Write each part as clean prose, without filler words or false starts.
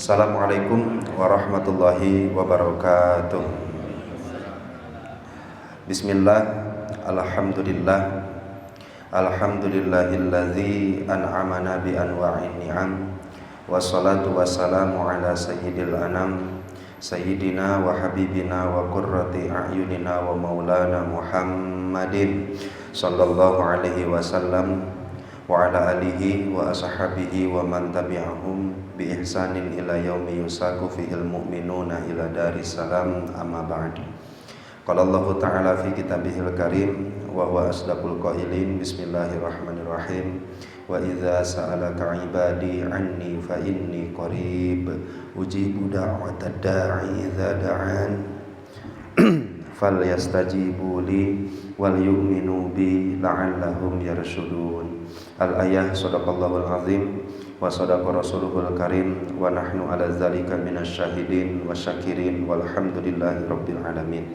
Assalamualaikum warahmatullahi wabarakatuh. Bismillah, alhamdulillah, alhamdulillahilladzi an'amana bi anwa'in ni'am. Wassalatu wassalamu ala sayyidil anam, sayyidina wa habibina wa qurrati a'yunina wa maulana Muhammadin sallallahu alaihi wasallam wa ala alihi wa ashabihi wa man tabi'ahum bi ihsanin ila yaumi yusaku fihil mu'minuna ila daris salam, amma ba'd. Qala Allah ta'ala fi kitabihil karim wa huwa asdaqul qailin, bismillahirrahmanirrahim. Wa idza sa'alaka ibadi anni fa inni qarib ujibu da'watad da'i idza da'an falyastajibu li wal yu'minu bi la'allahum yarshudun. Al-ayah. Shadaqallahul azim wa shadaqa rasuluhul karim wa nahnu ala dzalika minasyahidin wasyakirin walhamdulillahi rabbil alamin.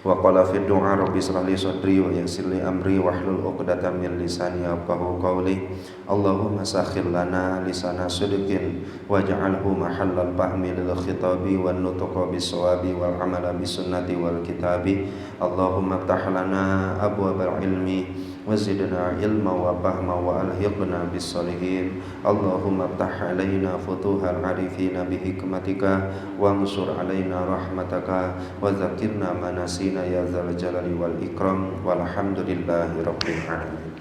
Wa qala fi du'a rabbi shrah li sadri wa yassir li amri wahlul 'uqdatam min lisani yafqahu qawli. Allahumma sakhkhir lana lisana sidqin waj'alhu mahallal fahmi lil khitabi wan nutqa bis shawabi wal amala bis sunnati wal kitabi. Allahumma iftah lana abwabal ilmi wazidna ilma wa fahma wa alhiqna bis salihin. Allahumma iftah alaina futuhal arifina bi hikmatika wa ansur alaina rahmataka wa zakirna manasina ya dzal jalali wal ikram walhamdulillahi rabbil alamin.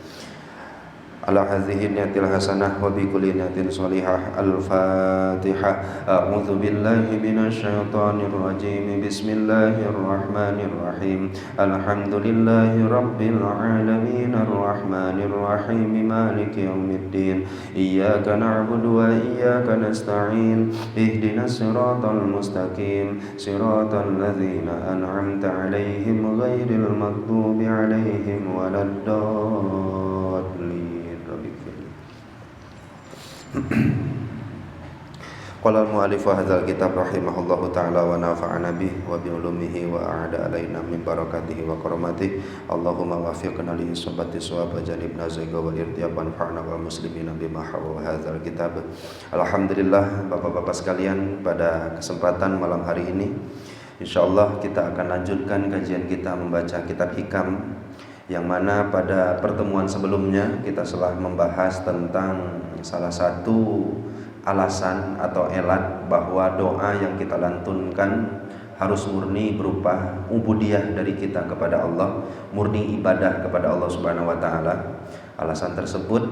Ala hadhihi niyatil hasanah wa bi kulli niyatin shalihah. Al-Fatihah. A'udzu billahi minasy syaithanir rajim. Bismillahirrahmanirrahim. Alhamdulillahi rabbil alamin arrahmanir rahim maliki yaumiddin. Iyyaka na'budu wa iyyaka nasta'in. Ihdinas siratal mustaqim. Siratal ladzina an'amta 'alaihim ghairil maghdubi 'alaihim waladdallin. Qala al-mu'allif hadzal kitab rahimahullahu ta'ala wa nafa'ana bihi wa bi ulumihi wa a'ada alaina min barakatihi wa karamatihi. Allahumma wafiqna li isabati shawab wa janibna zayga wal irtiyab wa anfa'na wal muslimina bima hawa hadzal kitab. Alhamdulillah, Bapak-bapak sekalian, pada kesempatan malam hari ini insyaallah kita akan lanjutkan kajian kita membaca kitab Hikam, yang mana pada pertemuan sebelumnya kita telah membahas tentang salah satu alasan atau elat bahwa doa yang kita lantunkan harus murni berupa ubudiyah dari kita kepada Allah, murni ibadah kepada Allah Subhanahu wa taala. Alasan tersebut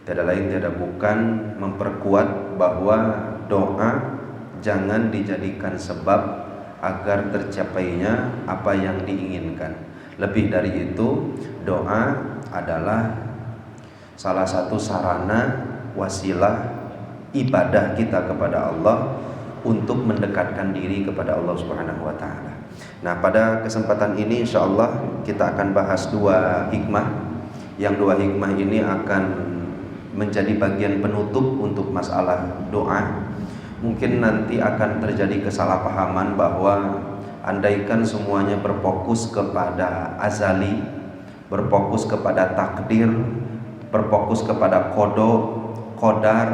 tiada lain tiada bukan memperkuat bahwa doa jangan dijadikan sebab agar tercapainya apa yang diinginkan. Lebih dari itu, doa adalah salah satu sarana wasilah ibadah kita kepada Allah untuk mendekatkan diri kepada Allah Subhanahu wa taala. Nah, pada kesempatan ini insyaallah kita akan bahas dua hikmah. Yang dua hikmah ini akan menjadi bagian penutup untuk masalah doa. Mungkin nanti akan terjadi kesalahpahaman bahwa andaikan semuanya berfokus kepada azali, berfokus kepada takdir, berfokus kepada qadar,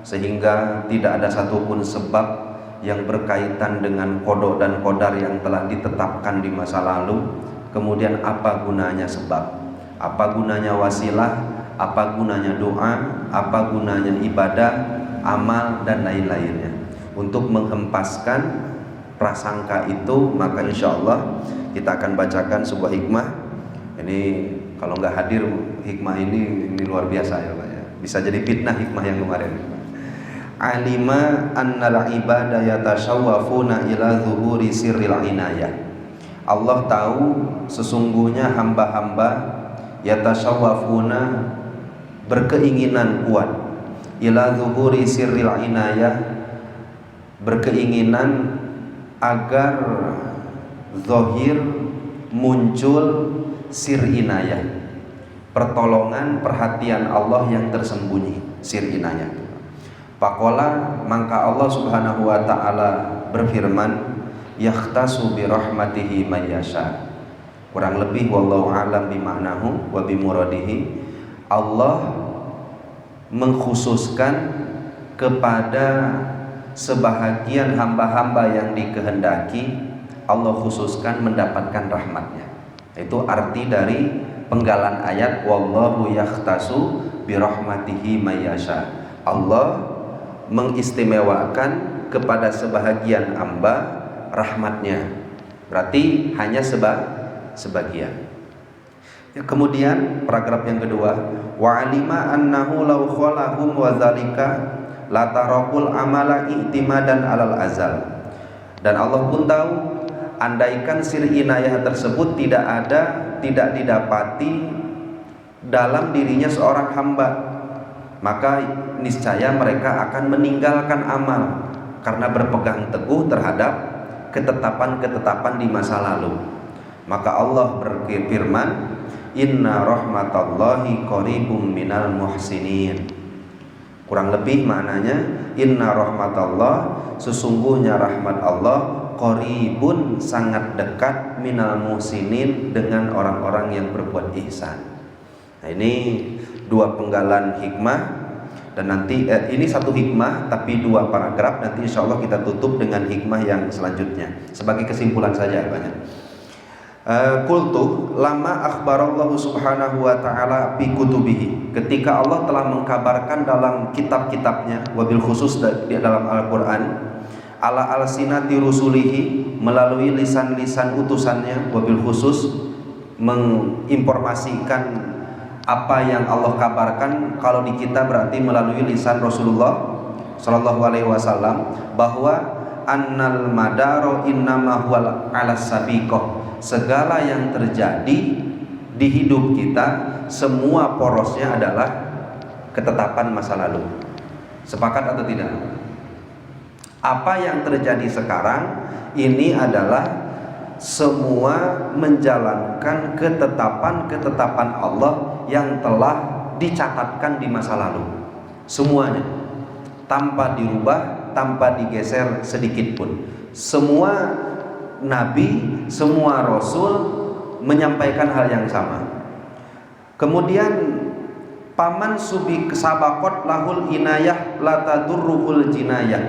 sehingga tidak ada satupun sebab yang berkaitan dengan qada dan qadar yang telah ditetapkan di masa lalu, kemudian apa gunanya sebab? Apa gunanya wasilah? Apa gunanya doa? Apa gunanya ibadah, amal dan lain-lainnya? Untuk menghempaskan prasangka itu, maka insyaallah kita akan bacakan sebuah hikmah. Ini kalau nggak hadir hikmah ini luar biasa ya Pak ya. Bisa jadi fitnah hikmah yang kemarin. Alima annal ibada yatashawwafuna ila zuhuri sirril inayah. Allah tahu sesungguhnya hamba-hamba yatashawwafuna berkeinginan kuat ila zuhuri sirril inayah, berkeinginan agar zahir muncul sir inayah, pertolongan perhatian Allah yang tersembunyi, sir inayah. Faqala, maka Allah Subhanahu wa taala berfirman, yakhtasu bi rahmatihi may yasha. Kurang lebih wallahu alam bi ma'nahu wa bi muradihi, Allah mengkhususkan kepada sebahagian hamba-hamba yang dikehendaki Allah khususkan mendapatkan rahmatnya. Itu arti dari penggalan ayat wallahu yakhtasu birahmatihi mayyasha. Allah mengistimewakan kepada sebahagian hamba rahmatnya. Berarti hanya sebagian. Kemudian paragraf yang kedua, wa alima annahu law khalahum wa dzalika la tarakul amala i'timadan alal azal. Dan Allah pun tahu andaikan sir inayah tersebut tidak didapati dalam dirinya seorang hamba, maka niscaya mereka akan meninggalkan amal karena berpegang teguh terhadap ketetapan-ketetapan di masa lalu. Maka Allah berfirman, inna rahmatallahi qaribum minal muhsinin. Kurang lebih maknanya, inna rahmatallah, sesungguhnya rahmat Allah, qaribun, sangat dekat, minal muhsinin, dengan orang-orang yang berbuat ihsan. Nah, ini dua penggalan hikmah, dan nanti ini satu hikmah tapi dua paragraf. Nanti insya Allah kita tutup dengan hikmah yang selanjutnya sebagai kesimpulan saja banyak. Qultu lama akhbarallahu subhanahu wa ta'ala fi kutubihi, ketika Allah telah mengkabarkan dalam kitab-kitabnya, wabil khusus di dalam Al-Quran, ala alsinati rusulihi, melalui lisan-lisan utusannya, wabil khusus menginformasikan apa yang Allah kabarkan. Kalau di kita berarti melalui lisan Rasulullah sallallahu alaihi wasallam, bahwa annal madaro innama huwal ala sabiqah, segala yang terjadi di hidup kita semua porosnya adalah ketetapan masa lalu. Sepakat atau tidak? Apa yang terjadi sekarang ini adalah semua menjalankan ketetapan-ketetapan Allah yang telah dicatatkan di masa lalu. Semuanya tanpa dirubah, tanpa digeser sedikit pun. Semua nabi, semua rasul menyampaikan hal yang sama. Kemudian paman subi sabaqat lahul inayah la tadurruhul jinayah,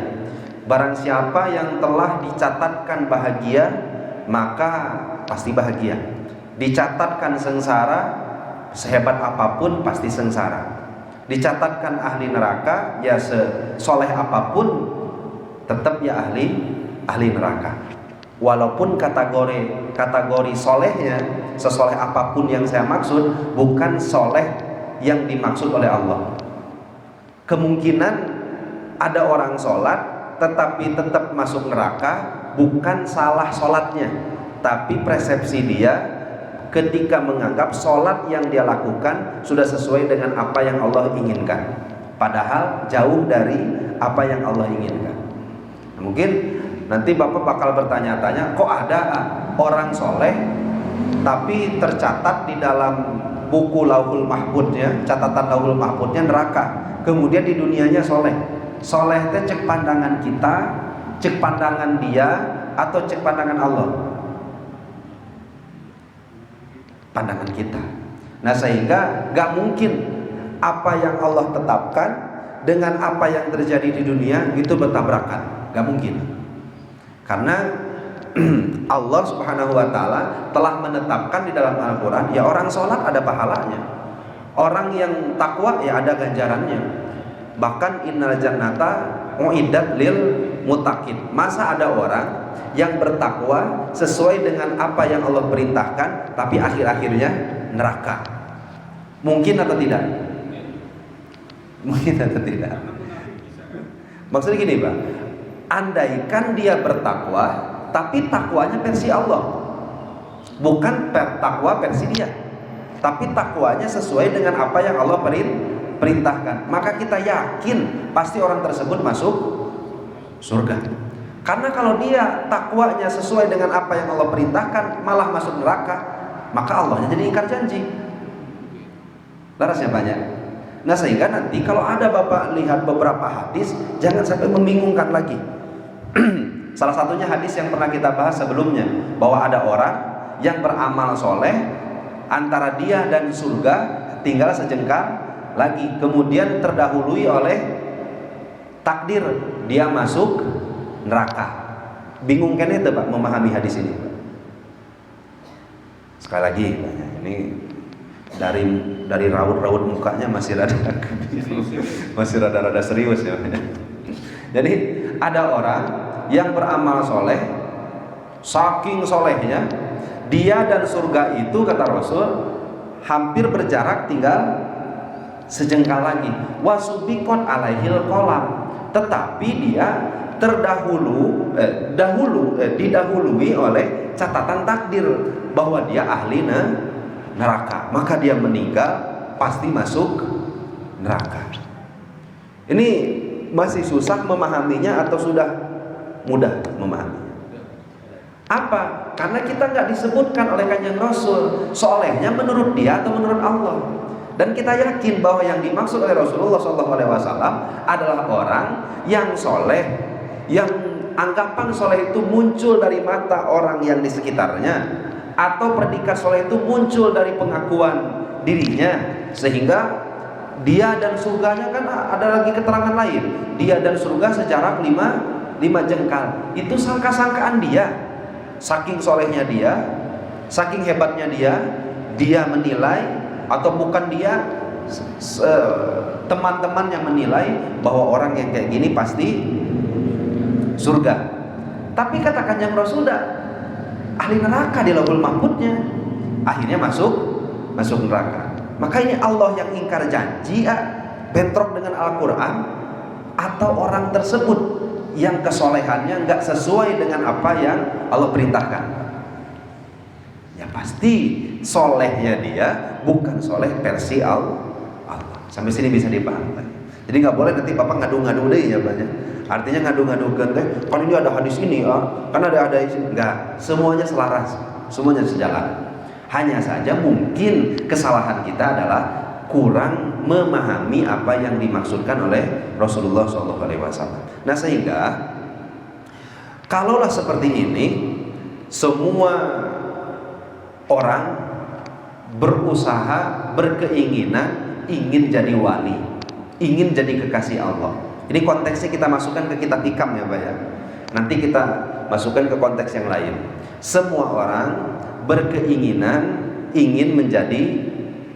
barang siapa yang telah dicatatkan bahagia maka pasti bahagia. Dicatatkan sengsara, sehebat apapun pasti sengsara. Dicatatkan ahli neraka, ya sesoleh apapun tetap ya ahli neraka. Walaupun kategori solehnya, sesoleh apapun yang saya maksud, bukan soleh yang dimaksud oleh Allah. Kemungkinan ada orang sholat tetapi tetap masuk neraka, bukan salah sholatnya, tapi persepsi dia ketika menganggap sholat yang dia lakukan sudah sesuai dengan apa yang Allah inginkan, padahal jauh dari apa yang Allah inginkan. Mungkin nanti Bapak bakal bertanya-tanya, kok ada orang soleh tapi tercatat di dalam buku Lauhul Mahfudnya, catatan Lauhul Mahfudnya neraka, kemudian di dunianya soleh. Soleh itu cek pandangan kita, cek pandangan dia, atau cek pandangan Allah? Pandangan kita. Nah, sehingga gak mungkin apa yang Allah tetapkan dengan apa yang terjadi di dunia itu bertabrakan, gak mungkin. Karena Allah subhanahu wa ta'ala telah menetapkan di dalam Al-Quran, ya orang sholat ada pahalanya, orang yang takwa ya ada ganjarannya. Bahkan innal jannata uiddat lil muttaqin. Masa ada orang yang bertakwa sesuai dengan apa yang Allah perintahkan tapi akhir-akhirnya neraka? Mungkin atau tidak? Mungkin atau tidak? Maksudnya gini, Pak, andaikan dia bertakwa tapi takwanya versi Allah, bukan takwa versi dia, tapi takwanya sesuai dengan apa yang Allah perintahkan, maka kita yakin pasti orang tersebut masuk surga. Karena kalau dia takwanya sesuai dengan apa yang Allah perintahkan malah masuk neraka, maka Allahnya jadi ingkar janji. Larasnya banyak. Nah, sehingga nanti kalau ada Bapak lihat beberapa hadis, jangan sampai membingungkan lagi. Salah satunya hadis yang pernah kita bahas sebelumnya, bahwa ada orang yang beramal soleh, antara dia dan surga tinggal sejengkal lagi, kemudian terdahului oleh takdir dia masuk neraka. Bingung kan itu Pak memahami hadis ini Pak? Sekali lagi ini dari raut-raut mukanya masih rada serius ya. Jadi ada orang yang beramal soleh, saking solehnya dia dan surga itu kata Rasul hampir berjarak tinggal sejengkal lagi. Wasubikot alaihil kolam, tetapi dia didahului oleh catatan takdir bahwa dia ahli neraka, maka dia meninggal pasti masuk neraka. Ini masih susah memahaminya atau sudah mudah memahaminya? Apa? Karena kita nggak disebutkan oleh Kanjeng Rasul solehnya menurut dia atau menurut Allah. Dan kita yakin bahwa yang dimaksud oleh Rasulullah SAW adalah orang yang soleh, yang anggapan soleh itu muncul dari mata orang yang di sekitarnya, atau predikat soleh itu muncul dari pengakuan dirinya, sehingga dia dan surganya kan ada lagi keterangan lain, dia dan surga sejarak 5 jengkal. Itu sangka-sangkaan dia, saking solehnya dia, saking hebatnya dia menilai, atau bukan dia, teman-teman yang menilai bahwa orang yang kayak gini pasti surga. Tapi kata Kanjeng Rasul ahli neraka di Lauhul Mahfudnya, akhirnya masuk neraka. Maka ini Allah yang ingkar janji bentrok dengan Al-Quran, atau orang tersebut yang kesolehannya nggak sesuai dengan apa yang Allah perintahkan? Ya pasti solehnya dia bukan soleh versi Allah. Sampai sini bisa dipahami. Jadi nggak boleh nanti bapak ngadu-ngadu deh ya banyak. Artinya ngadu-ngadukan teh, kan ini ada hadis ini kan ada hadis ini. Enggak, semuanya selaras, semuanya sejalan. Hanya saja mungkin kesalahan kita adalah kurang memahami apa yang dimaksudkan oleh Rasulullah SAW. Nah sehingga kalaulah seperti ini, semua orang berusaha, berkeinginan ingin jadi wali, ingin jadi kekasih Allah. Ini konteksnya kita masukkan ke kitab Hikam ya Pak ya. Nanti kita masukkan ke konteks yang lain. Semua orang berkeinginan ingin menjadi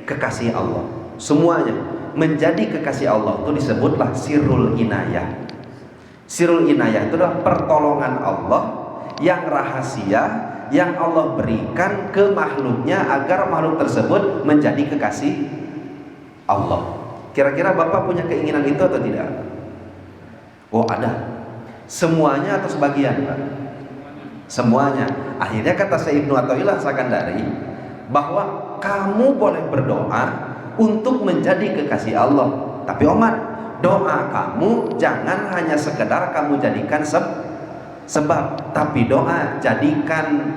kekasih Allah. Semuanya menjadi kekasih Allah itu disebutlah sirrul inayah. Sirrul inayah itu adalah pertolongan Allah yang rahasia yang Allah berikan ke makhluknya agar makhluk tersebut menjadi kekasih Allah. Kira-kira Bapak punya keinginan itu atau tidak? Oh ada. Semuanya atau sebagian Pak? Semuanya. Akhirnya kata Syekh Ibnu Athaillah Sakandari bahwa kamu boleh berdoa untuk menjadi kekasih Allah, tapi Omar, doa kamu jangan hanya sekedar kamu jadikan sebab, tapi doa jadikan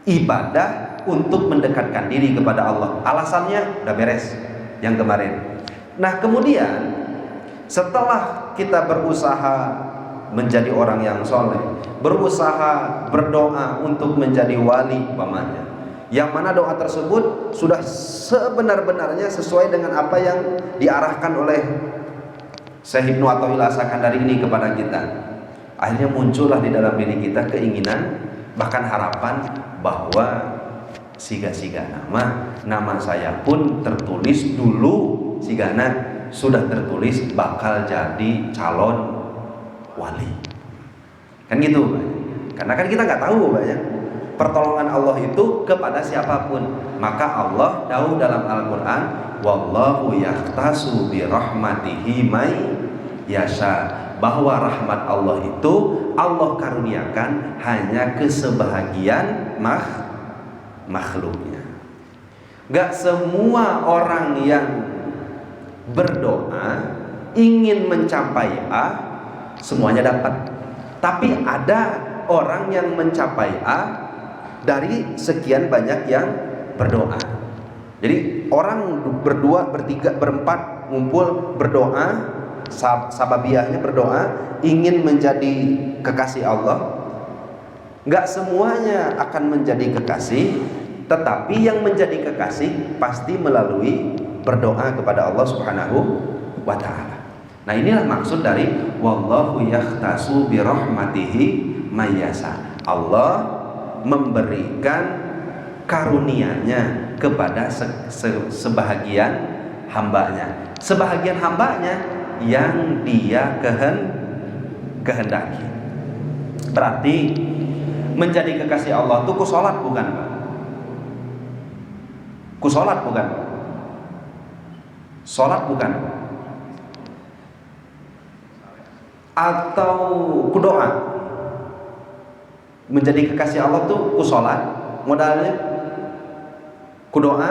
ibadah untuk mendekatkan diri kepada Allah. Alasannya udah beres yang kemarin. Nah kemudian setelah kita berusaha menjadi orang yang soleh, berusaha berdoa untuk menjadi wali umpamanya, yang mana doa tersebut sudah sebenar-benarnya sesuai dengan apa yang diarahkan oleh Syekh Ibnu Athaillah Sakandari ini kepada kita. Akhirnya muncullah di dalam diri kita keinginan, bahkan harapan bahwa siga-siga nama saya pun tertulis dulu, sigana sudah tertulis bakal jadi calon wali. Kan gitu Pak. Karena kan kita nggak tahu Pak ya, pertolongan Allah itu kepada siapapun. Maka Allah tahu dalam Al-Quran, wallahu yahtasu bi rahmatihi may yasha, bahwa rahmat Allah itu Allah karuniakan hanya ke sebahagian makhluknya. Gak semua orang yang berdoa ingin mencapai A semuanya dapat. Tapi ada orang yang mencapai A dari sekian banyak yang berdoa. Jadi orang berdua, bertiga, berempat ngumpul berdoa, sababiahnya berdoa ingin menjadi kekasih Allah. Gak semuanya akan menjadi kekasih, tetapi yang menjadi kekasih pasti melalui berdoa kepada Allah Subhanahu wa ta'ala. Nah inilah maksud dari wallahu yahtasu bi rahmatihi mayyasa. Allah memberikan karunia-Nya kepada sebahagian hambanya. Sebahagian hambanya yang Dia kehendaki. Berarti menjadi kekasih Allah itu ku sholat bukan, Pak? Ku sholat bukan, Pak? Sholat bukan, atau ku doa. Menjadi kekasih Allah tuh ku sholat modalnya, ku doa,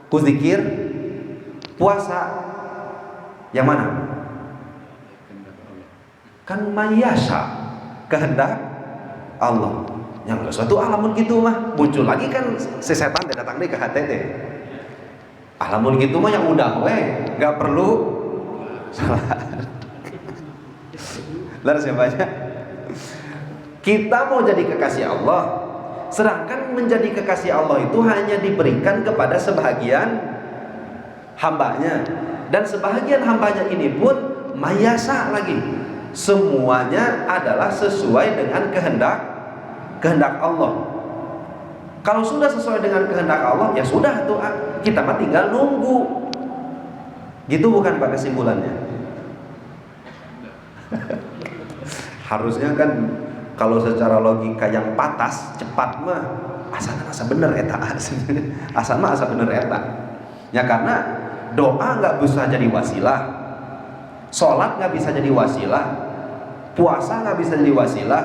ku zikir, puasa. Yang mana? Kan mayasa, kehendak Allah. Yang suatu alamun gitu mah muncul lagi kan si setan datang deh ke hati deh. Alamun gitu mah yang udah nggak perlu salat. Lalu siapanya? Kita mau jadi kekasih Allah, sedangkan menjadi kekasih Allah itu hanya diberikan kepada sebahagian hambanya, dan sebahagian hambanya ini pun mayasa lagi. Semuanya adalah sesuai dengan kehendak Allah. Kalau sudah sesuai dengan kehendak Allah, ya sudah tuh, kita mah tinggal nunggu. Gitu bukan Pak kesimpulannya? Harusnya kan kalau secara logika yang patas, cepat mah asa bener eta. Asa bener eta. Ya karena doa nggak bisa jadi wasilah, sholat nggak bisa jadi wasilah, puasa nggak bisa jadi wasilah,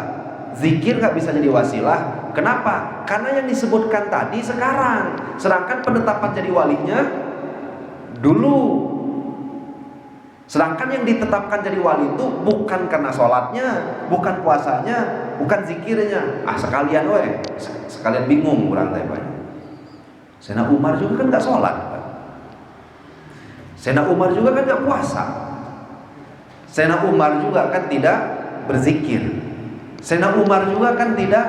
zikir nggak bisa jadi wasilah. Kenapa? Karena yang disebutkan tadi sekarang, sedangkan penetapan jadi walinya dulu. Sedangkan yang ditetapkan jadi wali itu bukan karena sholatnya, bukan puasanya, bukan zikirnya. Sekalian sekalian bingung kurang tanya. Sayyidina Umar juga kan nggak sholat, Sayyidina Umar juga kan nggak puasa, Sayyidina Umar juga kan tidak berzikir, Sayyidina Umar juga kan tidak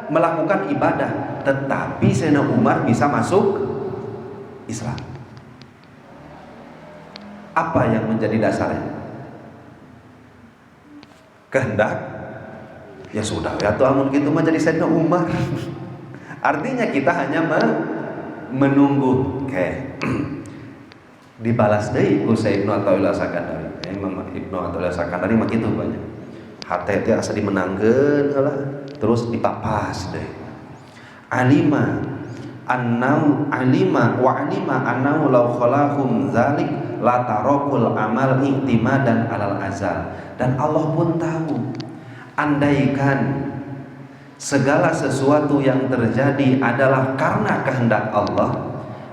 melakukan ibadah, tetapi Sayyidina Umar bisa masuk Islam. Apa yang menjadi dasarnya? Kehendak. Ya sudah, ya tuh amun gitu mah jadi Sayyidina Umar. Artinya kita hanya menunggu. Kayak dibalas deui ku Sayyidina Athaillah Sakandari. Imam Ibnu Athaillah Sakandari mah kitu banyak. Hate teh asa dimenangkeun heula, terus dipapas deui. Alima wa alima annau law khalaqum dzalik la tarakul amal i'timadan alal azal. Dan Allah pun tahu, andaikan segala sesuatu yang terjadi adalah karena kehendak Allah,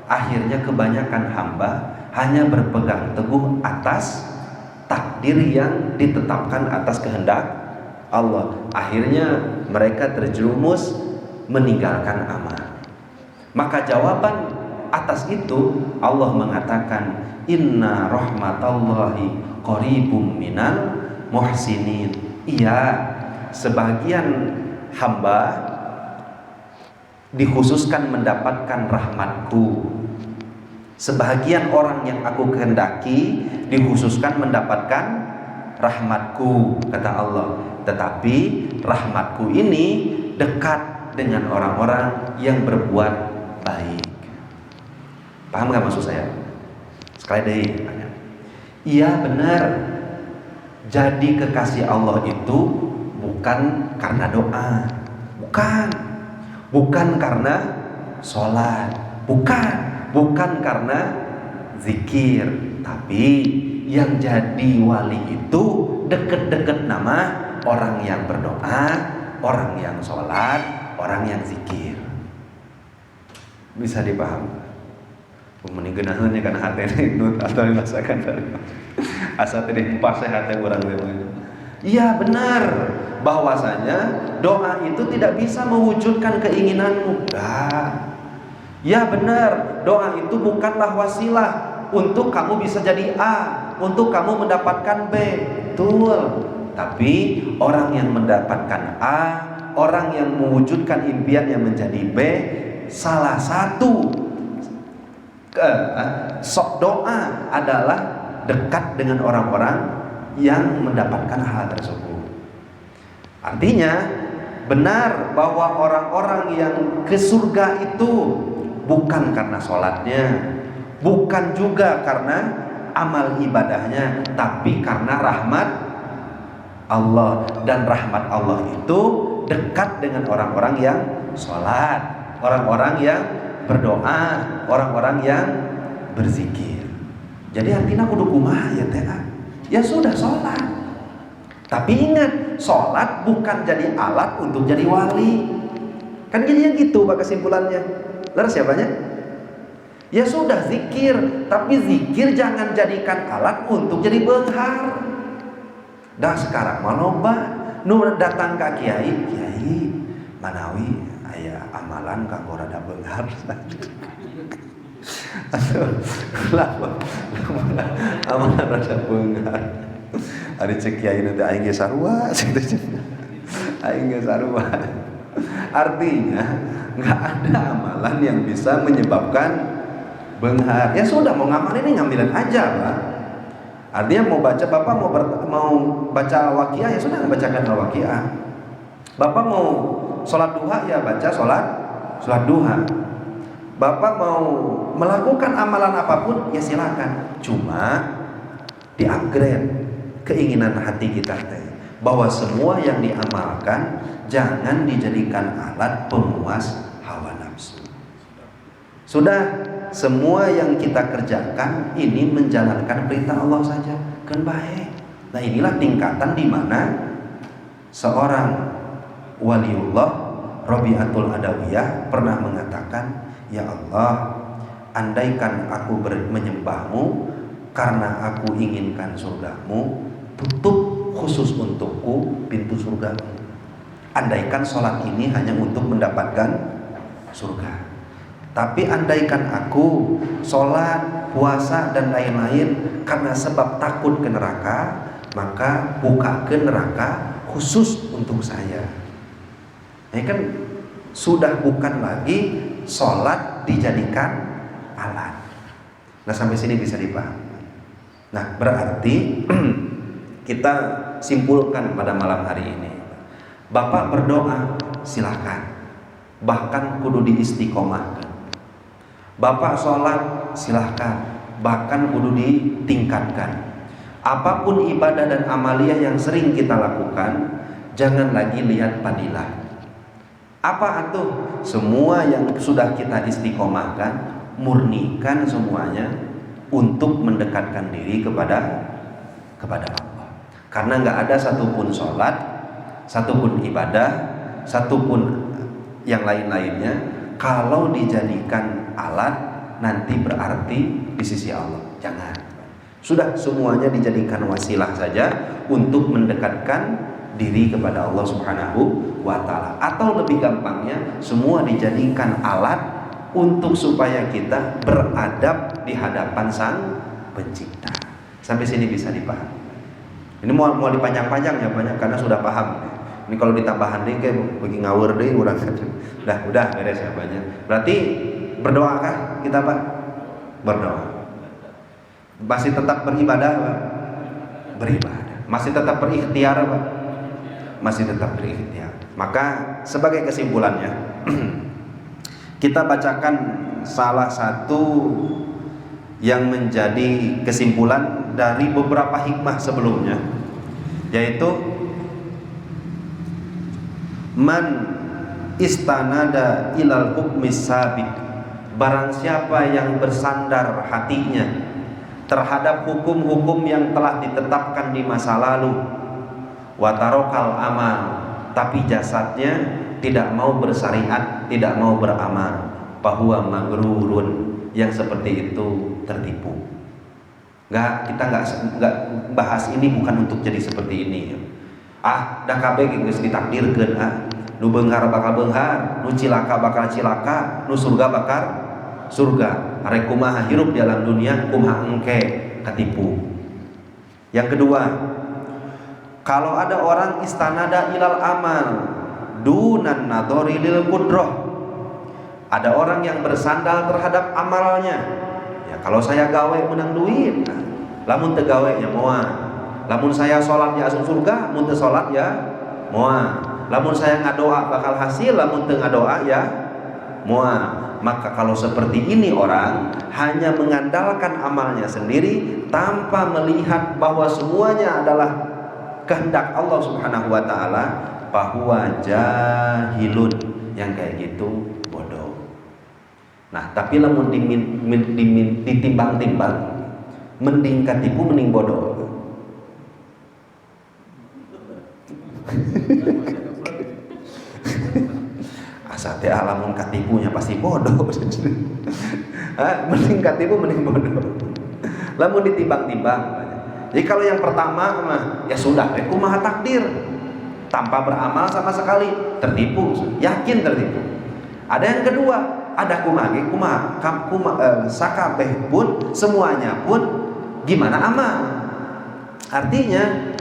akhirnya kebanyakan hamba hanya berpegang teguh atas takdir yang ditetapkan atas kehendak Allah. Akhirnya mereka terjerumus meninggalkan amal. Maka jawaban atas itu Allah mengatakan, inna rahmatallahi qaribum minal muhsinin. Iya, sebagian hamba dikhususkan mendapatkan rahmatku. Sebagian orang yang aku kehendaki dikhususkan mendapatkan rahmatku, kata Allah. Tetapi rahmatku ini dekat dengan orang-orang yang berbuat baik. Paham gak maksud saya? Sekali deh tanya. Iya benar. Jadi kekasih Allah itu bukan karena doa, bukan karena sholat, bukan karena zikir, tapi yang jadi wali itu deket-deket nama orang yang berdoa, orang yang sholat, orang yang zikir. Bisa dipaham? Meninggenahannya karena hati nut atau dirasakan dari asal tadi pas hati orang lain. Iya benar, bahwasanya doa itu tidak bisa mewujudkan keinginanmu. Ya benar, doa itu bukanlah wasilah untuk kamu bisa jadi A, untuk kamu mendapatkan B. Betul. Tapi orang yang mendapatkan A, orang yang mewujudkan impian yang menjadi B, salah satu doa adalah dekat dengan orang-orang yang mendapatkan hal tersebut. Artinya benar bahwa orang-orang yang ke surga itu bukan karena sholatnya, bukan juga karena amal ibadahnya, tapi karena rahmat Allah. Dan rahmat Allah itu dekat dengan orang-orang yang sholat, orang-orang yang berdoa, orang-orang yang berzikir. Jadi artinya kudu kumaha ya teh? Ya sudah sholat. Tapi ingat, sholat bukan jadi alat untuk jadi wali. Kan jadinya gitu pak kesimpulannya. Lalu siapanya? Ya sudah zikir, tapi zikir jangan jadikan alat untuk jadi benghar. Dah sekarang maloba nu datang ke kiai manawi aya amalan kanggo rada benghar. Amalan rada benghar. Ari cek kiai nanti aing ge sarua, aing ge sarua. Artinya nggak ada amalan yang bisa menyebabkan benghar. Ya sudah, mau ngamalin ini ngambilin aja lah. Artinya mau baca, bapak mau baca waqiah ya sudah bacakan al-waqiah. Bapak mau sholat duha ya baca sholat duha. Bapak mau melakukan amalan apapun ya silakan. Cuma di-upgrade keinginan hati kita bahwa semua yang diamalkan jangan dijadikan alat pemuas hawa nafsu. Sudah, semua yang kita kerjakan ini menjalankan perintah Allah saja, kan baik. Nah inilah tingkatan di mana seorang waliullah Rabi'atul Adawiyah pernah mengatakan, ya Allah, andaikan aku menyembahmu karena aku inginkan surgamu, tutup khusus untukku pintu surgamu. Andaikan sholat ini hanya untuk mendapatkan surga. Tapi andaikan aku sholat, puasa dan lain-lain karena sebab takut ke neraka, maka buka ke neraka khusus untuk saya. Ini kan sudah bukan lagi sholat dijadikan alat. Nah sampai sini bisa dipahami. Nah berarti kita simpulkan pada malam hari ini, Bapak berdoa silahkan, bahkan kudu diistiqomahkan. Bapak sholat silahkan, bahkan kudu ditingkatkan. Apapun ibadah dan amaliyah yang sering kita lakukan, jangan lagi lihat fadilah. Apa atuh? Semua yang sudah kita istiqomahkan, murnikan semuanya untuk mendekatkan diri kepada Allah. Karena nggak ada satupun sholat, satupun ibadah, satupun yang lain-lainnya kalau dijadikan alat nanti berarti di sisi Allah. Jangan. Sudah, semuanya dijadikan wasilah saja untuk mendekatkan diri kepada Allah Subhanahu wa taala. Atau lebih gampangnya, semua dijadikan alat untuk supaya kita beradab di hadapan Sang Pencipta. Sampai sini bisa dipahami. Ini mau dipanjang-panjang ya banyak karena sudah paham. Ini kalau ditambahan deh kayak bagi ngawur deh kurang. Udah beres ya banyak. Berarti berdoakah kita Pak? Berdoa. Masih tetap beribadah Pak? Beribadah. Masih tetap berikhtiar Pak? Masih tetap berikhtiar. Maka sebagai kesimpulannya kita bacakan salah satu yang menjadi kesimpulan dari beberapa hikmah sebelumnya, yaitu man istanada ilal hukmis sabit, barang siapa yang bersandar hatinya terhadap hukum-hukum yang telah ditetapkan di masa lalu, watarokal amal, tapi jasadnya tidak mau bersyariat, tidak mau beramal, bahwa magrurun, yang seperti itu tertipu. Kita nggak bahas ini bukan untuk jadi seperti ini. Dah kabeh geus ditakdirkeun nu beunghar bakal beunghar, nu cilaka bakal cilaka, nu surga bakal surga. Arek kumaha hirup di alam dunia, kumaha engke katipu. Yang kedua, kalau ada orang istanada ilal amal dunan nadhari lil qudrah, ada orang yang bersandar terhadap amalnya. Ya kalau saya gawe menang duit, lamun teu gawe nya moal. Lamun saya sholat ya asup surga, mun teu sholat ya moal. Lamun saya ngadoa bakal hasil, lamun teu ngadoa ya moal. Maka kalau seperti ini orang hanya mengandalkan amalnya sendiri tanpa melihat bahwa semuanya adalah kehendak Allah Subhanahu wa taala, bahwa jahilun, yang kayak gitu bodoh. Nah, tapi lamun ditimbang-timbang, mending katipu mending bodoh. Asa teh alamun katipunya pasti bodoh. Mending katipu mending bodoh. Lamun ditimbang-timbang. Jadi kalau yang pertama mah ya sudah, kumaha takdir, tanpa beramal sama sekali tertipu, yakin tertipu. Ada yang kedua, ada kumaha sakabeh pun, semuanya pun gimana amal. Artinya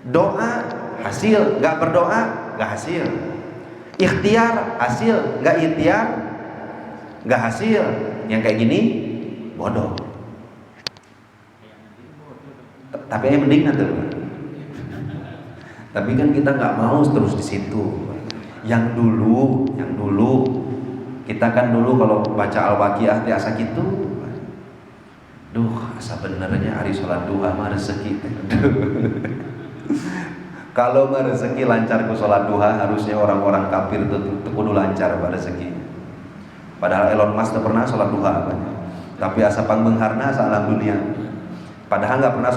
doa hasil, nggak berdoa nggak hasil. Ikhtiar hasil, nggak ikhtiar nggak hasil. Yang kayak gini bodoh. Tapi yang mending nanti. Tapi kan kita nggak mau terus di situ. Yang dulu kita kan dulu kalau baca Al-Waqiah asa gitu. Duh, asa benernya hari sholat duha mah rezeki. Kalau mah rezeki lancar ku sholat duha, harusnya orang-orang kafir itu kudu lancar pada rezeki. Padahal Elon Musk tak pernah sholat duha, tapi asa pangbeungharna asa alam dunia. Padahal nggak pernah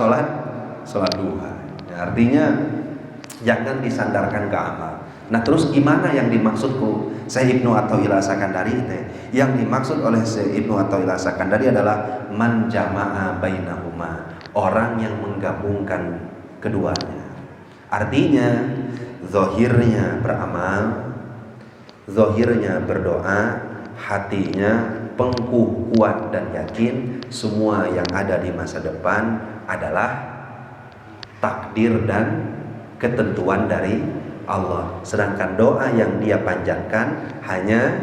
sholat duha. Ya, artinya jangan disandarkan ke amal. Nah, terus gimana yang dimaksudku Syekh Ibnu Athaillah Sakandari itu? Yang dimaksud oleh Syekh Ibnu Athaillah Sakandari adalah man jama'a bainahuma, orang yang menggabungkan keduanya. Artinya zahirnya beramal, zahirnya berdoa, hatinya pengkuh, kuat dan yakin semua yang ada di masa depan adalah takdir dan ketentuan dari Allah. Sedangkan doa yang dia panjatkan hanya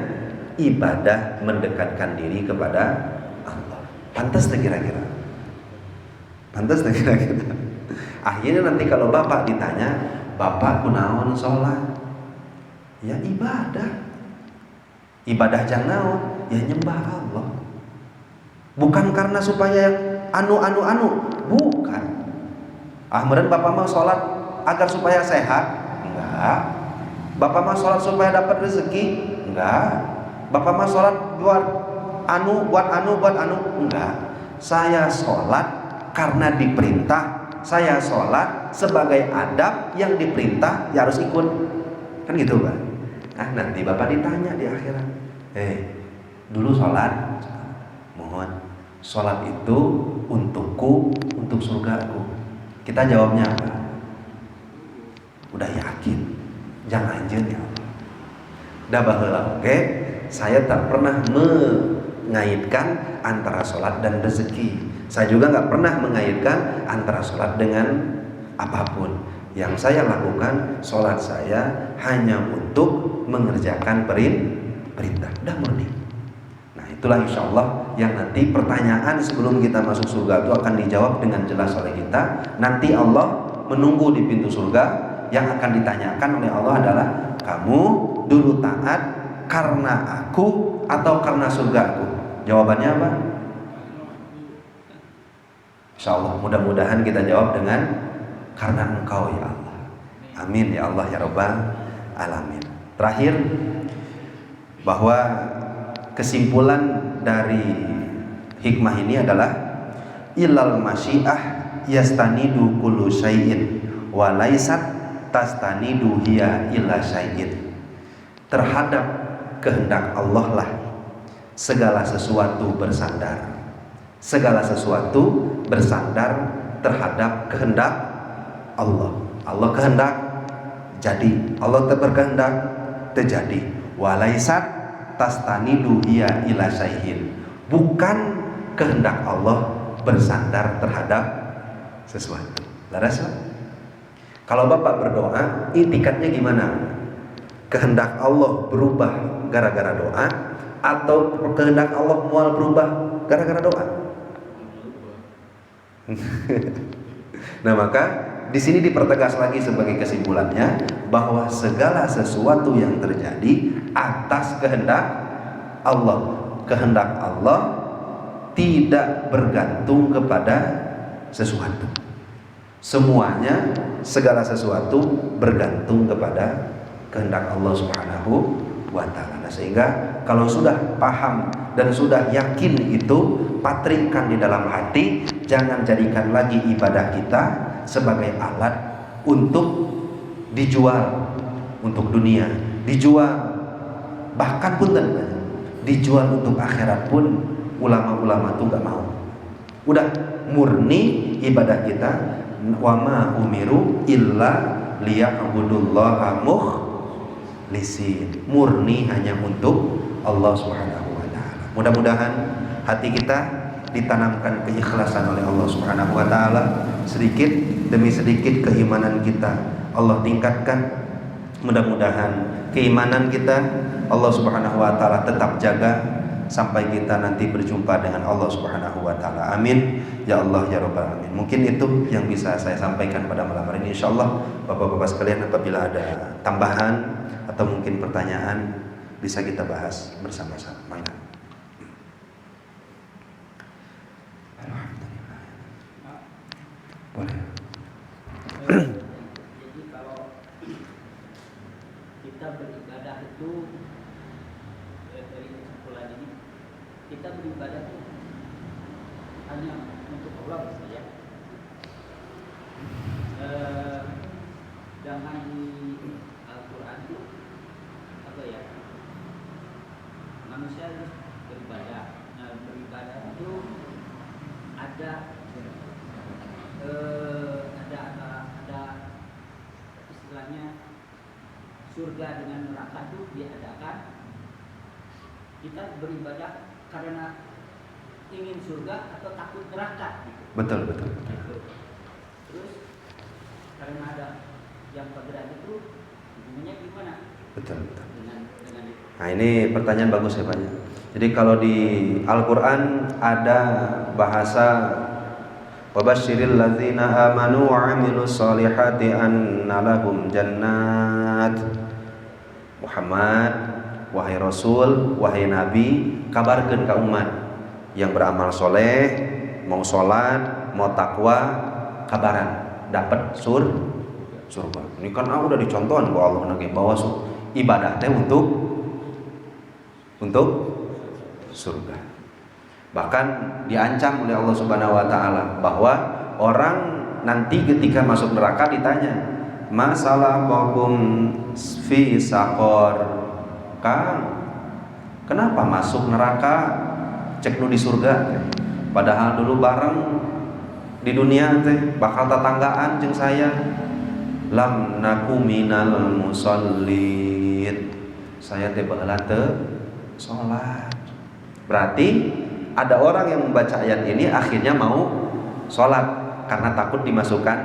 ibadah mendekatkan diri kepada Allah. Pantas tak kira-kira? Pantas tak kira-kira? Akhirnya nanti kalau bapak ditanya, bapak kunaon sholat? Ya ibadah. Ibadah jangan ya nyembah Allah. Bukan karena supaya anu, bukan. Meren bapak mau sholat agar supaya sehat? Enggak. Bapak mau sholat supaya dapat rezeki? Enggak. Bapak mau sholat buat anu. Enggak. Saya sholat karena diperintah. Saya sholat sebagai adab yang diperintah, ya harus ikut. Kan gitu Pak. Nah, nanti bapak ditanya di akhirat, dulu sholat, mohon sholat itu untukku, untuk surgaku. Kita jawabnya apa? Udah yakin, jangan anjeun ya Allah. Da baheula oge, saya tak pernah mengaitkan antara sholat dan rezeki. Saya juga nggak pernah mengaitkan antara sholat dengan apapun. Yang saya lakukan, sholat saya hanya untuk mengerjakan perintah. Udah murni. Nah, itulah insya Allah yang nanti pertanyaan sebelum kita masuk surga itu akan dijawab dengan jelas oleh kita. Nanti Allah menunggu di pintu surga. Yang akan ditanyakan oleh Allah adalah, kamu dulu taat karena aku atau karena surgaku? Jawabannya apa? Insya Allah mudah-mudahan kita jawab dengan karena engkau ya Allah. Amin ya Allah ya Rabbal Alamin. Terakhir, bahwa kesimpulan dari hikmah ini adalah ilal masyiah yastanidu kullu syai'in wa laisat tastanidu hiya illa syai'in. Terhadap kehendak Allah lah segala sesuatu bersandar. Segala sesuatu bersandar terhadap kehendak Allah. Allah kehendak jadi, Allah berkehendak terjadi. Walaisat tastanidu hiya ila syai'in. Bukan kehendak Allah bersandar terhadap sesuatu. Laras? Kalau bapak berdoa, itikadnya gimana? Kehendak Allah berubah gara-gara doa, atau kehendak Allah mual berubah gara-gara doa? Nah, maka di sini dipertegas lagi sebagai kesimpulannya bahwa segala sesuatu yang terjadi atas kehendak Allah. Kehendak Allah tidak bergantung kepada sesuatu. Semuanya, segala sesuatu bergantung kepada kehendak Allah Subhanahu wa ta'ala. Sehingga kalau sudah paham dan sudah yakin itu, patrikan di dalam hati, jangan jadikan lagi ibadah kita sebagai alat untuk dijual, untuk dunia, dijual, bahkan pun dijual untuk akhirat pun ulama-ulama tuh nggak mau. Udah murni ibadah kita, wa ma umiru illa liya'budullaha mukhlisin, murni hanya untuk Allah Subhanahu wa taala. Mudah-mudahan hati kita ditanamkan keikhlasan oleh Allah Subhanahu wa taala, sedikit demi sedikit keimanan kita Allah tingkatkan. Mudah-mudahan keimanan kita Allah Subhanahu wa taala tetap jaga sampai kita nanti berjumpa dengan Allah Subhanahu wa taala. Amin ya Allah ya rabbal alamin. Mungkin itu yang bisa saya sampaikan pada malam hari ini. Insyaallah Bapak-bapak sekalian, apabila ada tambahan atau mungkin pertanyaan bisa kita bahas bersama-sama. Mangga. Boleh. Jadi kalau kita beribadah itu, dari kesimpulan ini, kita beribadah itu hanya untuk Allah saja. Dengan di Al-Quran itu apa ya? Manusia harus beribadah. Nah, beribadah itu ada istilahnya surga dengan neraka itu diadakan. Kita beribadah karena ingin surga atau takut neraka gitu. Betul. Gitu. Terus karena ada yang penggerak itu hubungannya gimana? Betul. Dengan itu. Nah, ini pertanyaan bagus ya Pak. Jadi kalau di Al-Qur'an ada bahasa wabasyiril ladzina amanu wa 'amilus solihati anna lahum jannat. Muhammad, wahai Rasul, wahai Nabi, kabarkeun ka umat yang beramal soleh, mau sholat, mau takwa, kabaran dapat surga. Ini kan udah dicontohkan ku Allah nage bahwa ibadah teh untuk surga. Bahkan diancam oleh Allah Subhanahu wa taala bahwa orang nanti ketika masuk neraka ditanya, "Masalahkum fi saqor?" Kang, kenapa masuk neraka? Cek nu di surga. Padahal dulu bareng di dunia teh bakal tetanggaan jeung saya. Lam naku minal musallin. Saya teh baheula teu salat. Berarti ada orang yang membaca ayat ini akhirnya mau sholat karena takut dimasukkan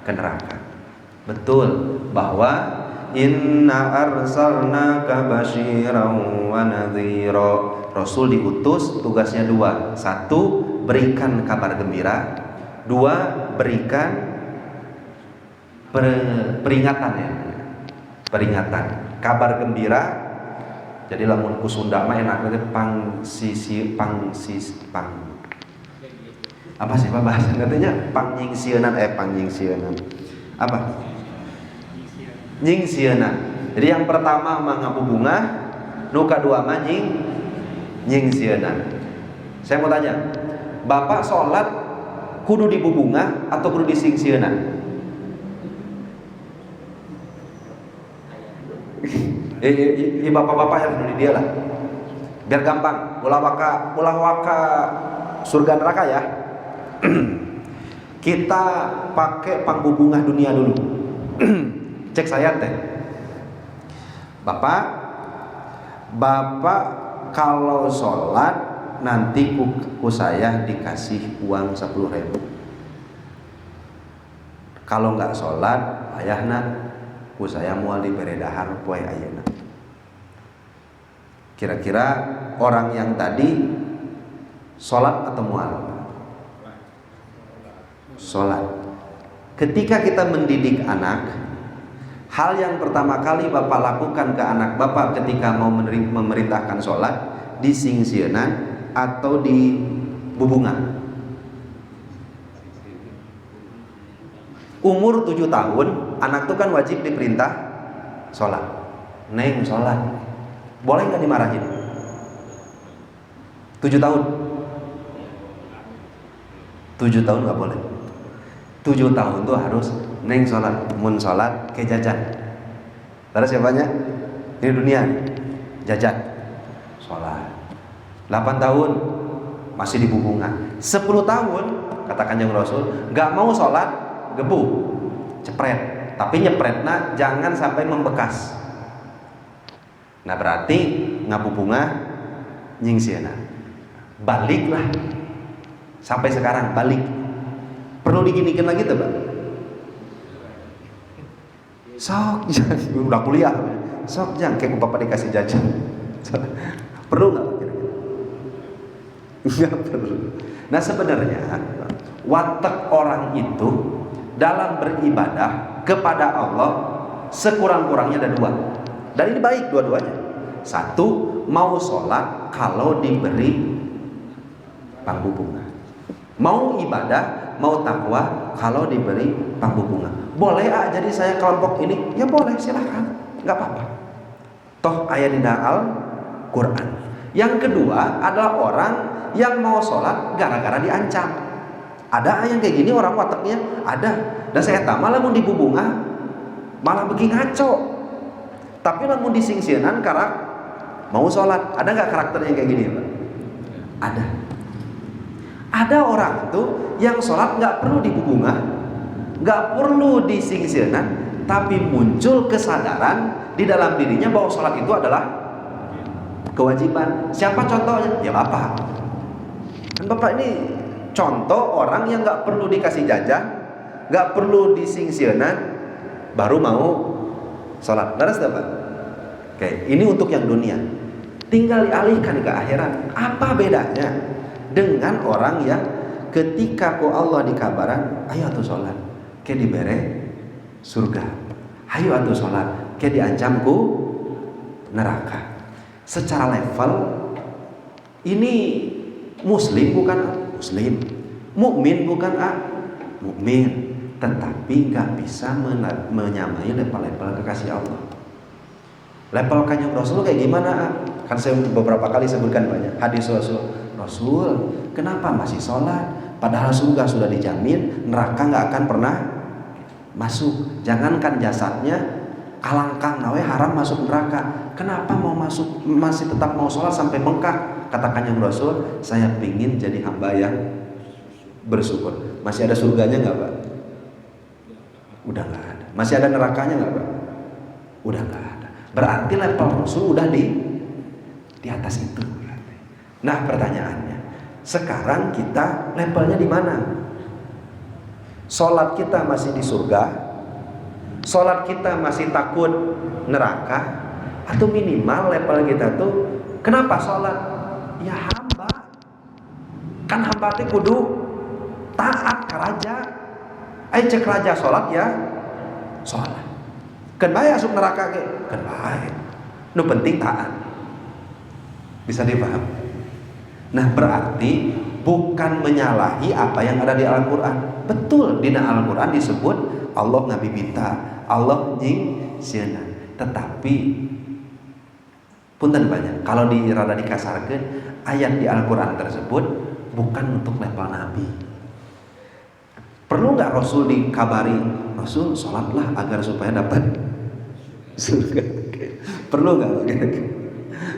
ke neraka. Betul bahwa inna arsalnaka basyiran wa nadhira. Rasul diutus tugasnya dua. Satu, berikan kabar gembira. Dua, berikan peringatan ya. Peringatan. Kabar gembira. Jadi lamun ku Sunda mah enaknya pang apa sih Pak bahasa katanya pangyingsieunan apa? Nyingsieunan. Jadi yang pertama mah ngabubungah, nu kadua mah nyingsieunan. Saya mau tanya, Bapak sholat kudu dibubungah atau kudu disingsieunan? Bapak-bapak yang di dia lah, biar gampang. Ulah waka surga neraka ya. Kita pakai pangbubungah dunia dulu. Cek saya teh, Bapak kalau sholat nanti ku saya dikasih uang 10.000. Kalau nggak sholat, ayahna ku saya mual diberi dahar poe ayeuna. Kira-kira orang yang tadi sholat atau mual? sholat. Ketika kita mendidik anak, hal yang pertama kali Bapak lakukan ke anak Bapak ketika mau memerintahkan sholat, di singsieunan atau di bubungan. Umur 7 tahun, anak itu kan wajib diperintah sholat. Neng sholat, boleh nggak dimarahin? 7 tahun? 7 tahun nggak boleh. 7 tahun tuh harus neng sholat, mun sholat ke jajan. Terus siapanya? Ini dunia, jajan, sholat. 8 tahun masih di bubungan. 10 tahun kata Kanjeng Rasul, nggak mau sholat, gebuk, cepret. Tapi nyepretna jangan sampai membekas. Nah berarti ngabubunga nyingsieuna. Baliklah. Sampai sekarang balik. Perlu diginikan lagi tuh, Pak? Sok, udah kuliah. Sok jangan kayak Bapak dikasih jajan. Perlu nggak? Nggak perlu. Nah sebenarnya watak orang itu dalam beribadah kepada Allah sekurang-kurangnya ada 2. Dan ini baik dua-duanya. 1, mau sholat kalau diberi pangbubungan. Mau ibadah, mau takwa kalau diberi pangbubungan. Boleh jadi saya kelompok ini? Ya boleh, silahkan, nggak apa-apa. Toh ayat di Al-Quran. Yang kedua adalah orang yang mau sholat gara-gara diancam. Ada yang kayak gini orang wataknya ada. Dan saya tahu malah mau dibubungan malah begini ngaco. Tapi namun disingsianan karak mau sholat. Ada nggak karakternya kayak gini, Pak? Ada. Ada orang tuh yang sholat nggak perlu dibubungan, nggak perlu disingsianan, tapi muncul kesadaran di dalam dirinya bahwa sholat itu adalah kewajiban. Siapa contohnya? Ya Bapak. Kan Bapak ini contoh orang yang nggak perlu dikasih jajan, nggak perlu disingsianan, baru mau sholat. Beres Bapak? Oke, ini untuk yang dunia. Tinggal dialihkan ke akhirat. Apa bedanya dengan orang yang ketika ku Allah dikabaran, ayo atuh sholat, ke dibere surga. Ayo atuh sholat, ke diancam ku neraka. Secara level ini muslim bukan muslim, mukmin bukan mukmin, tetapi nggak bisa menyamai level-level kekasih Allah. Level Kanjeng Rasul kayak gimana? Kan saya beberapa kali sebutkan banyak hadis Rasul, kenapa masih sholat? Padahal surga sudah dijamin, neraka nggak akan pernah masuk. Jangankan jasadnya, alangkah nawe haram masuk neraka. Kenapa mau masuk, masih tetap mau sholat sampai bengkak? Kata Kanjeng Rasul, saya pingin jadi hamba yang bersyukur. Masih ada surganya nggak, Pak? Udah nggak ada. Masih ada nerakanya nggak, Pak? Udah nggak ada. Berarti level Rasul udah di atas itu. Nah pertanyaannya, sekarang kita levelnya di mana? Sholat kita masih di surga? Sholat kita masih takut neraka? Atau minimal level kita tuh kenapa sholat? Ya hamba. Kan hamba teh kudu taat ke raja. Ayo cek raja sholat ya sholat. Kan bae asup neraka ge? Kan bae. Nu penting taat. Bisa dipaham? Nah berarti bukan menyalahi apa yang ada di Al-Quran. Betul di Al-Quran disebut Allah ngabibita, Allah nying siana. Tetapi punten banyak. Kalau rada dikasarkeun, ayat di Al-Quran tersebut bukan untuk level Nabi. Perlu nggak Rasul dikabari, Rasul sholatlah agar supaya dapat surga? Perlu nggak?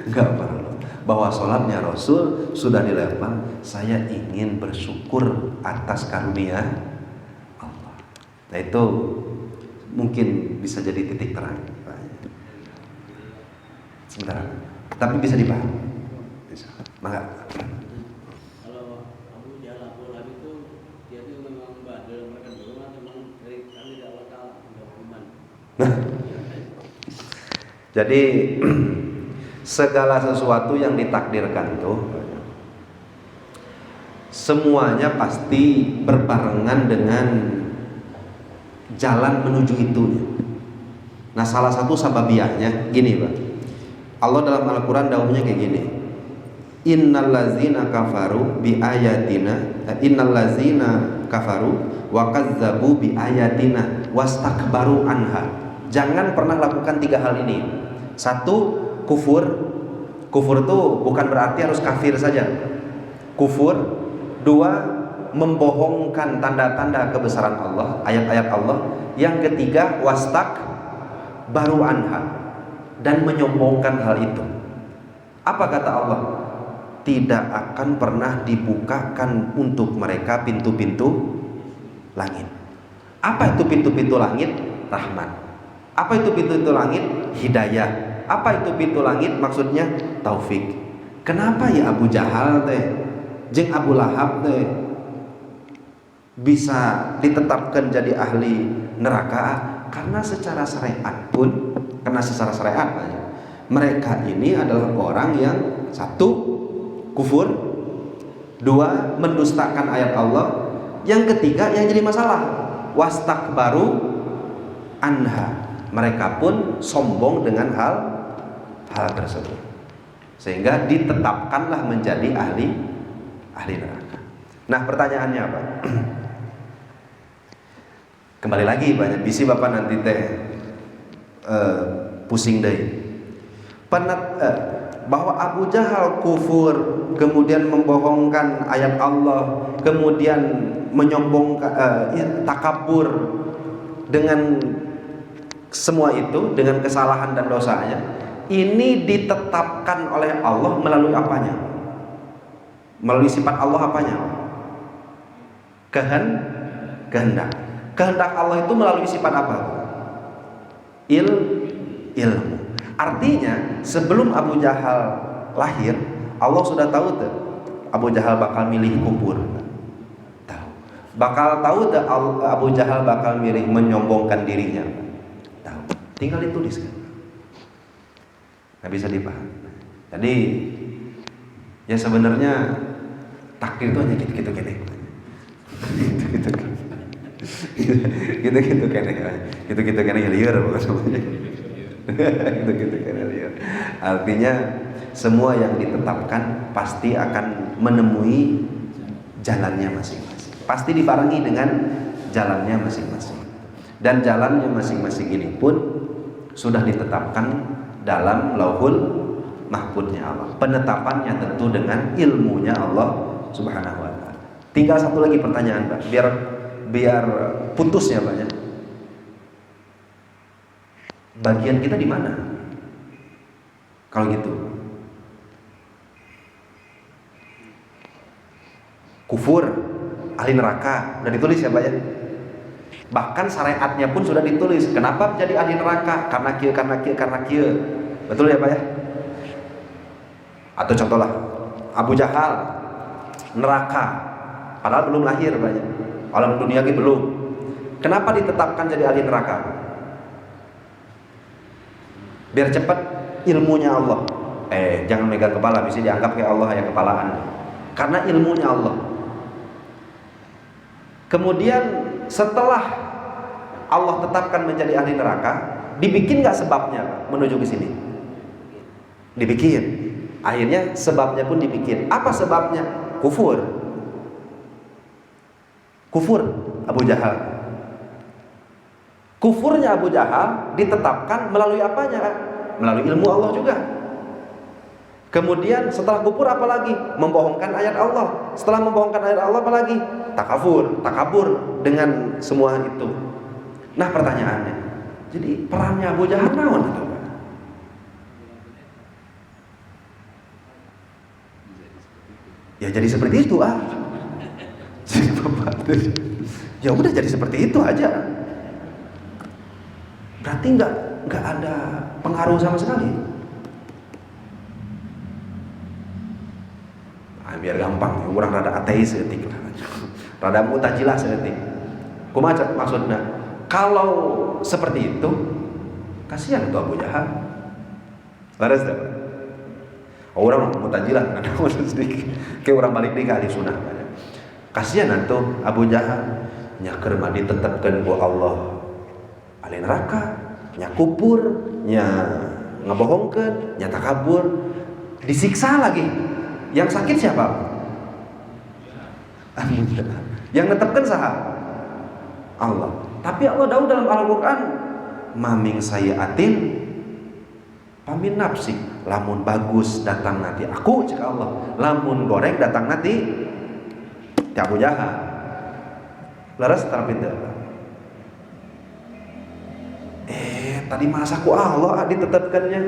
Nggak perlu. Bahwa sholatnya Rasul sudah di level saya ingin bersyukur atas karunia Allah. Nah itu mungkin bisa jadi titik terang. Sebentar, tapi bisa dipahami. Bisa. Maka Kalau Abu Jahal itu dia itu memang badal mereka dulu atau memang dari kami Allah Taala untuk iman. Jadi segala sesuatu yang ditakdirkan tuh semuanya pasti berbarengan dengan jalan menuju itu. Nah, salah satu sababiahnya gini, Pak. Allah dalam Al-Qur'an dawuhnya kayak gini. Innallazina kafaru bi ayatina innallazina kafaru wa kazzabu bi ayatina wastakbaru anha. Jangan pernah lakukan 3 hal ini. 1, kufur. Kufur itu bukan berarti harus kafir saja. Kufur. 2, membohongkan tanda-tanda kebesaran Allah, ayat-ayat Allah. Yang ketiga, wastakbaru anha, dan menyombongkan hal itu. Apa kata Allah? Tidak akan pernah dibukakan untuk mereka pintu-pintu langit. Apa itu pintu-pintu langit? Rahmat. Apa itu pintu-pintu langit? Hidayah. Apa itu pintu langit? Maksudnya taufik. Kenapa ya Abu Jahal teh, jeung Abu Lahab teh bisa ditetapkan jadi ahli neraka? Karena secara syariat pun, karena secara syariat mereka ini adalah orang yang 1, kufur, 2, mendustakan ayat Allah, yang ketiga yang jadi masalah, wastakbaru anha, mereka pun sombong dengan hal tersebut, sehingga ditetapkanlah menjadi ahli neraka. Nah, pertanyaannya apa? Kembali lagi banyak bisi Bapak nanti teh pusing deh. Bahwa Abu Jahal kufur, kemudian membohongkan ayat Allah, kemudian menyombongkan takabur, dengan semua itu, dengan kesalahan dan dosanya, ini ditetapkan oleh Allah melalui apanya? Melalui sifat Allah apanya? Kehendak. Kehendak Allah itu melalui sifat apa? Ilmu. Artinya sebelum Abu Jahal lahir, Allah sudah tahu tuh Abu Jahal bakal milih kubur. Tahu. Bakal tahu tuh Abu Jahal bakal milih menyombongkan dirinya. Tahu. Tinggal dituliskan. Nggak bisa dipahami. Jadi ya sebenarnya takdir itu hanya gitu-gitu kene. Gitu-gitu kene ya liar pokoknya. Gitu-gitu kene liar. Artinya semua yang ditetapkan pasti akan menemui jalannya masing-masing. Pasti dibarengi dengan jalannya masing-masing. Dan jalannya masing-masing ini pun sudah ditetapkan dalam Lauhul Mahfuznya Allah. Penetapannya tentu dengan ilmunya Allah Subhanahu wa taala. Tinggal satu lagi pertanyaan, Pak. Biar putusnya banyak. Bagian kita di mana? Kalau gitu. Kufur, ahli neraka, udah ditulis ya, Pak ya. Bahkan syariatnya pun sudah ditulis. Kenapa menjadi ahli neraka? Karena kieu. Betul ya, Pak ya? Atau contohlah Abu Jahal neraka, padahal belum lahir, Pak ya. Alam dunia ini belum. Kenapa ditetapkan jadi ahli neraka? Biar cepat ilmunya Allah. Jangan megang kepala, bisa dianggap kayak Allah yang kepalaan. Karena ilmunya Allah. Kemudian setelah Allah tetapkan menjadi ahli neraka, dibikin nggak sebabnya menuju ke sini? Dibikin. Akhirnya sebabnya pun dibikin. Apa sebabnya? Kufur Abu Jahal. Kufurnya Abu Jahal ditetapkan melalui apanya? Melalui ilmu Allah juga. Kemudian setelah kufur apa lagi? Membohongkan ayat Allah. Setelah membohongkan ayat Allah apa lagi? Takabur dengan semua itu. Nah, pertanyaannya, jadi perannya Abu Jahal naon itu? Ya jadi seperti itu ya udah jadi seperti itu aja. Berarti nggak ada pengaruh sama sekali. Biar gampang, orang rada ateis seetik lah, rada mutajilah seetik. Kumaha maksudnya? Kalau seperti itu, kasihan tuh Abu Jahal. Laras dah. Orang mutajilah, nggak ada sedikit. Kayak orang balik di ahli sunnah. Kasihan atuh Abu Jahal nya keur mah ditetepkeun ku Allah ahli neraka, nya kupur, nya ngabohongkeun, nya takabur, disiksa lagi. Yang sakit siapa? Abu Jahal. Yang netepkeun saha? Allah. Tapi Allah dawuh dalam Al-Qur'an, maming sayiatin pamin nafsi, lamun bagus datang nanti aku cek Allah, lamun goreng datang nanti ti Abu Jahal. Laras tarpinteun. Tadi masa ku Allah ditetapkannya.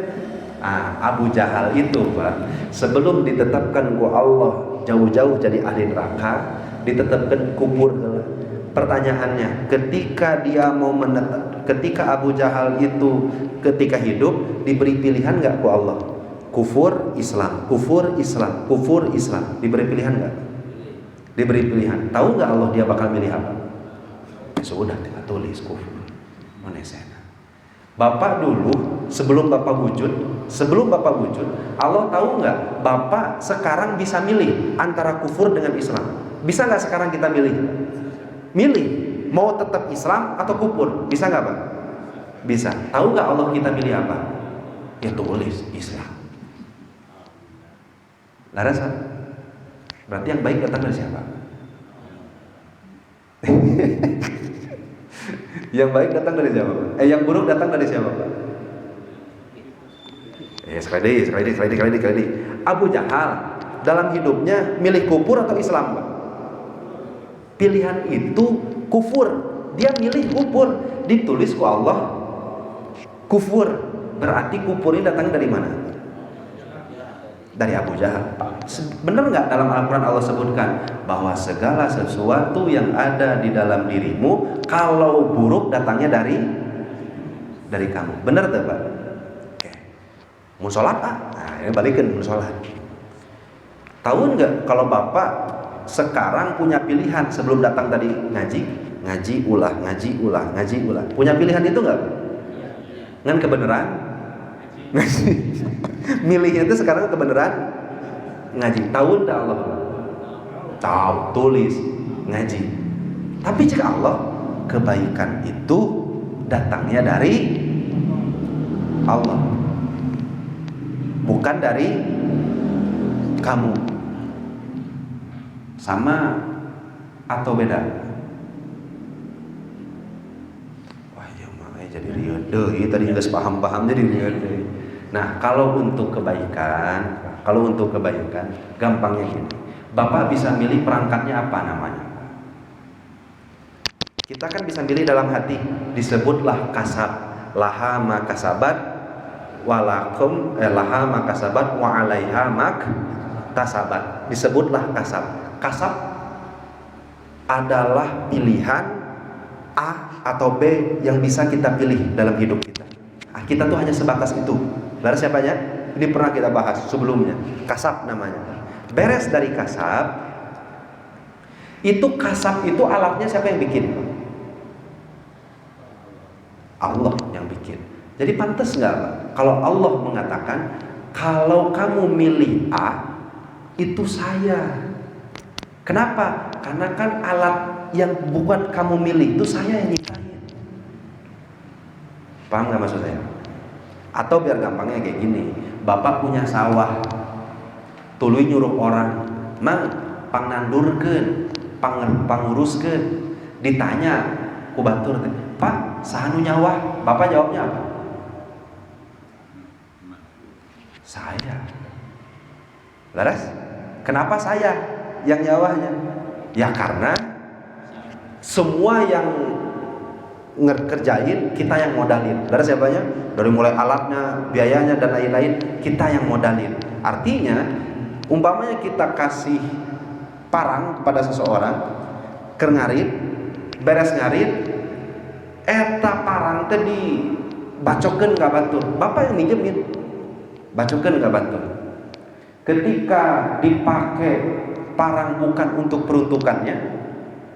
Abu Jahal itu Pak, sebelum ditetapkan ku Allah jauh-jauh jadi ahli neraka, ditetapkan kubur. Pertanyaannya, ketika Abu Jahal itu ketika hidup diberi pilihan nggak ku Allah? Kufur Islam, kufur Islam, kufur Islam. Diberi pilihan nggak? Diberi pilihan. Tahu nggak Allah dia bakal milih apa? Sudah kita tulis kufur. Monesena. Bapak dulu sebelum Bapak wujud, Allah tahu nggak? Bapak sekarang bisa milih antara kufur dengan Islam. Bisa nggak sekarang kita milih? Milih mau tetap Islam atau kufur, bisa nggak Pak? Bisa. Tahu nggak Allah kita milih apa? Ya tulis Islam. Laras, berarti yang baik datang dari siapa? Yang baik datang dari siapa Pak? Yang buruk datang dari siapa Pak? Sekali lagi. Abu Jahal dalam hidupnya milih kufur atau Islam Pak? Pilihan itu kufur. Dia milih kufur. Ditulis ku Allah kufur. Berarti kufur ini datang dari mana? Dari Abu Jahal. Benar nggak dalam Al-Quran Allah sebutkan bahwa segala sesuatu yang ada di dalam dirimu kalau buruk datangnya dari kamu. Benar tuh Pak? Oke. Mau sholat ini balikin mau sholat. Tahu nggak kalau Bapak sekarang punya pilihan sebelum datang tadi ngaji ulah. Punya pilihan itu nggak? Ngan kebenaran? Ngaji. Milihnya itu sekarang kebenaran ngaji. Tahu enggak Allah? Tahu, tulis ngaji. Tapi jika Allah, kebaikan itu datangnya dari Allah, bukan dari kamu. Sama atau beda? Wah, ya makanya jadi rieuh tadi geus paham jadi rieuh. Nah, kalau untuk kebaikan, gampangnya gini. Bapak bisa milih perangkatnya apa namanya? Kita kan bisa milih dalam hati, disebutlah kasab, laha ma kasabat walakum laha ma kasabat wa 'alaiha mak tasabat. Disebutlah kasab. Kasab adalah pilihan A atau B yang bisa kita pilih dalam hidup kita. Kita tuh hanya sebatas itu. Lalu siapanya? Ini pernah kita bahas sebelumnya. Kasab namanya. Beres dari kasab, itu alatnya siapa yang bikin? Allah yang bikin. Jadi pantas nggak Pak? Kalau Allah mengatakan, kalau kamu milih A, itu saya. Kenapa? Karena kan alat yang bukan kamu milih itu saya yang nyiptain. Paham nggak maksud saya? Atau biar gampangnya kayak gini, Bapak punya sawah, tuluy nyuruh orang, mang pangnandurkeun, panguruskeun, ditanya ku batur teh, Pak, saha nu nyawah? Bapak jawabnya apa? Saya. Laras? Kenapa saya yang nyawahnya? Ya karena semua yang ngerjain kita yang modalin. Dari siapanya? Dari mulai alatnya, biayanya dan lain-lain kita yang modalin. Artinya umpamanya kita kasih parang pada seseorang, keur ngarit, beres ngarit, eta parang teh dibacokeun ka batur. Bapak yang minjemin. Bacokeun ka batur. Ketika dipakai parang bukan untuk peruntukannya,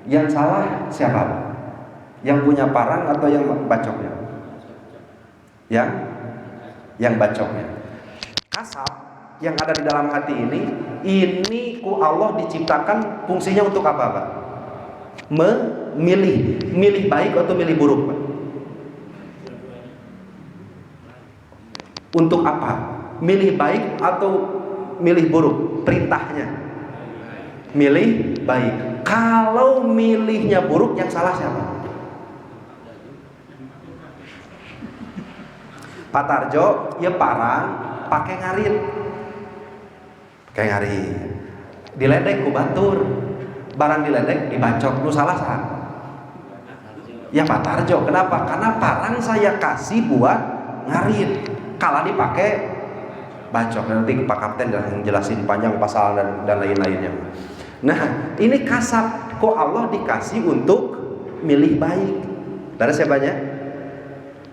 yang salah siapa? Yang punya parang atau yang bacoknya? Yang bacoknya. Kasab yang ada di dalam hati ini ku Allah diciptakan fungsinya untuk apa, Pak? Milih baik atau milih buruk, Pak? Untuk apa? Milih baik atau milih buruk? Perintahnya milih baik. Kalau milihnya buruk, yang salah siapa? Pak Tarjo, ya parang pakai ngarit. Pakai ngarit. Diledek ku batur. Barang diledek dibacok, lu salah sah. Ya Pak Tarjo, kenapa? Karena parang saya kasih buat ngarit. Kalau dipakai bacok, nanti Pak Kapten yang jelasin panjang pasal dan lain-lainnya. Nah, ini kasab. Kok Allah dikasih untuk milih baik? Dari siapanya?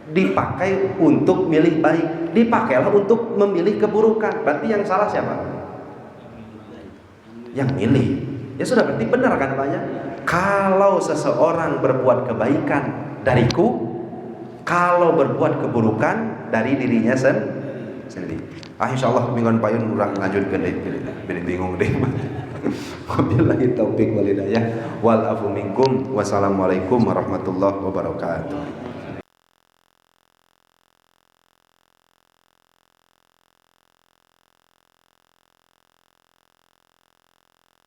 Dipakai untuk milih baik. Dipakailah untuk memilih keburukan. Berarti yang salah siapa? Yang milih. Ya sudah, berarti benar kan Paknya? Kalau seseorang berbuat kebaikan dariku, kalau berbuat keburukan dari dirinya sendiri. Insyaallah mingguan payun urang ngajukeun deui bingung deh. Wabillahi taufik wal hidayah wal afu minkum. Wassalamualaikum warahmatullahi wabarakatuh.